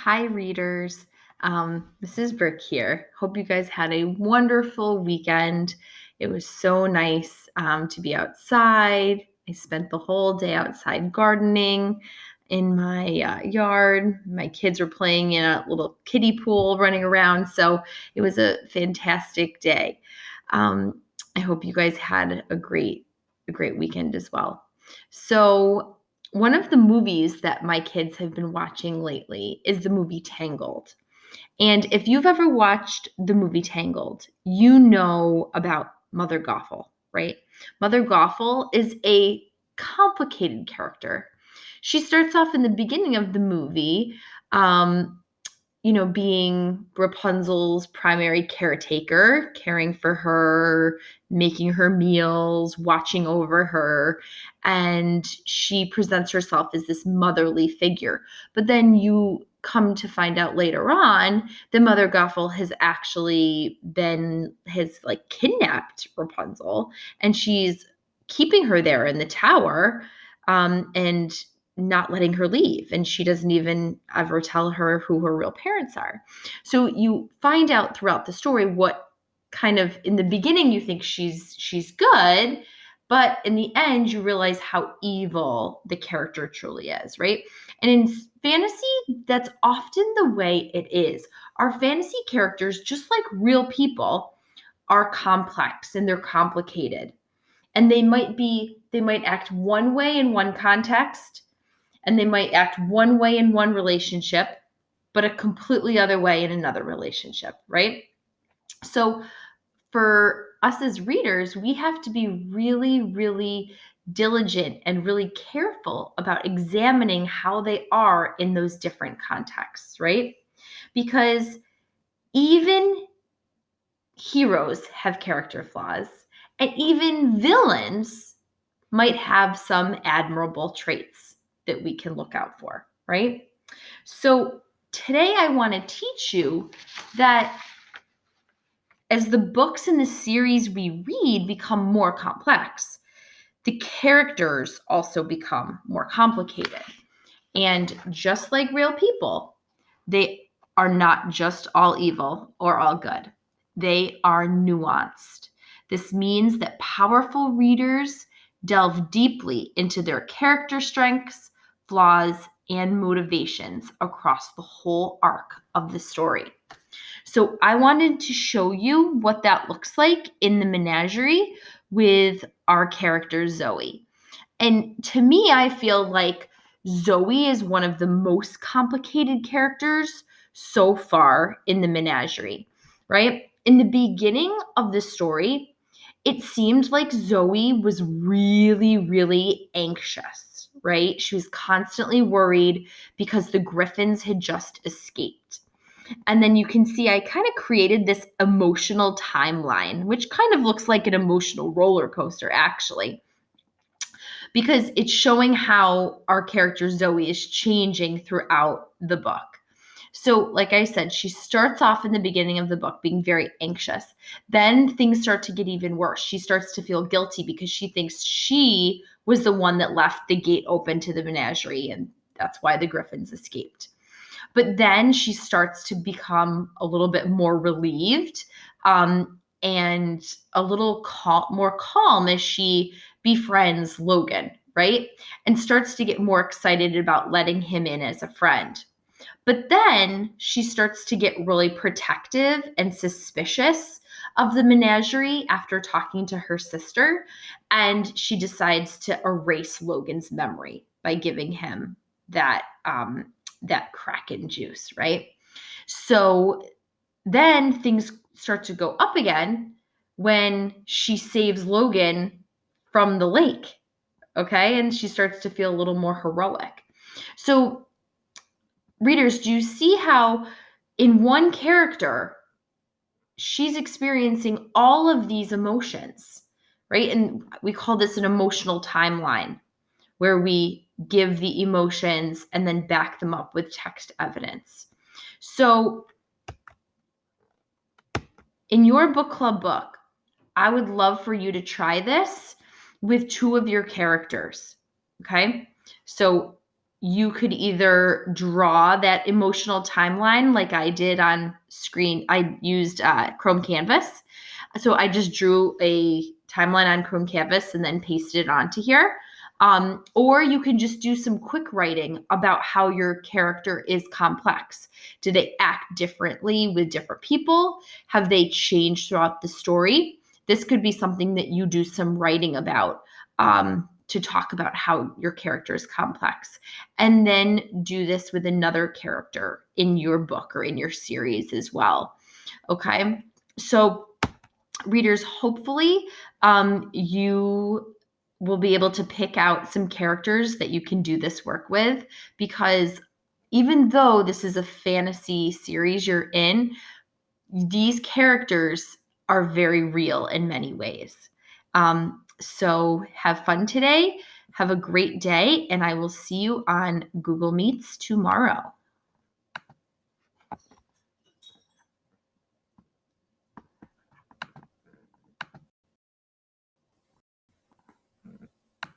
Hi, readers. Mrs. Brick here. Hope you guys had a wonderful weekend. It was so nice to be outside. I spent the whole day outside gardening in my yard. My kids were playing in a little kiddie pool running around. So it was a fantastic day. I hope you guys had a great weekend as well. So one of the movies that my kids have been watching lately is the movie Tangled. And if you've ever watched the movie Tangled, you know about Mother Gothel, right? Mother Gothel is a complicated character. She starts off in the beginning of the movie, um, being Rapunzel's primary caretaker, caring for her, making her meals, watching over her, and she presents herself as this motherly figure. But then you come to find out later on that Mother Gothel has kidnapped Rapunzel, and she's keeping her there in the tower, and not letting her leave, and she doesn't even ever tell her who her real parents are. So you find out throughout the story what kind of, in the beginning you think she's good, but in the end you realize how evil the character truly is, right? And in fantasy, that's often the way it is. Our fantasy characters, just like real people, are complex and they're complicated, and they might act one way in one context, and they might act one way in one relationship, but a completely other way in another relationship, right? So for us as readers, we have to be really, really diligent and really careful about examining how they are in those different contexts, right? Because even heroes have character flaws, and even villains might have some admirable traits that we can look out for, right? So today I want to teach you that as the books in the series we read become more complex, the characters also become more complicated. And just like real people, they are not just all evil or all good. They are nuanced. This means that powerful readers delve deeply into their character strengths, flaws, and motivations across the whole arc of the story. So I wanted to show you what that looks like in the menagerie with our character Zoe. And to me, I feel like Zoe is one of the most complicated characters so far in the menagerie, right? In the beginning of the story, it seemed like Zoe was really, really anxious, right? She was constantly worried because the Griffins had just escaped. And then you can see I kind of created this emotional timeline, which kind of looks like an emotional roller coaster, actually, because it's showing how our character Zoe is changing throughout the book. So, like I said, she starts off in the beginning of the book being very anxious. Then things start to get even worse. She starts to feel guilty because she thinks she was the one that left the gate open to the menagerie, and that's why the Griffins escaped. But then she starts to become a little bit more relieved, and a little more calm as she befriends Logan, right? And starts to get more excited about letting him in as a friend. But then she starts to get really protective and suspicious of the menagerie after talking to her sister. And she decides to erase Logan's memory by giving him that Kraken juice, right? So then things start to go up again when she saves Logan from the lake, okay? And she starts to feel a little more heroic. So, readers, do you see how in one character she's experiencing all of these emotions, right? And we call this an emotional timeline, where we give the emotions and then back them up with text evidence. So in your book club book, I would love for you to try this with two of your characters, okay? So you could either draw that emotional timeline like I did on screen. I used Chrome Canvas. So I just drew a timeline on Chrome Canvas and then pasted it onto here. Or you can just do some quick writing about how your character is complex. Do they act differently with different people? Have they changed throughout the story? This could be something that you do some writing about, to talk about how your character is complex. And then do this with another character in your book or in your series as well. Okay. So, readers, hopefully, you will be able to pick out some characters that you can do this work with, because even though this is a fantasy series you're in, these characters are very real in many ways. So have fun today. Have a great day, and I will see you on Google Meets tomorrow.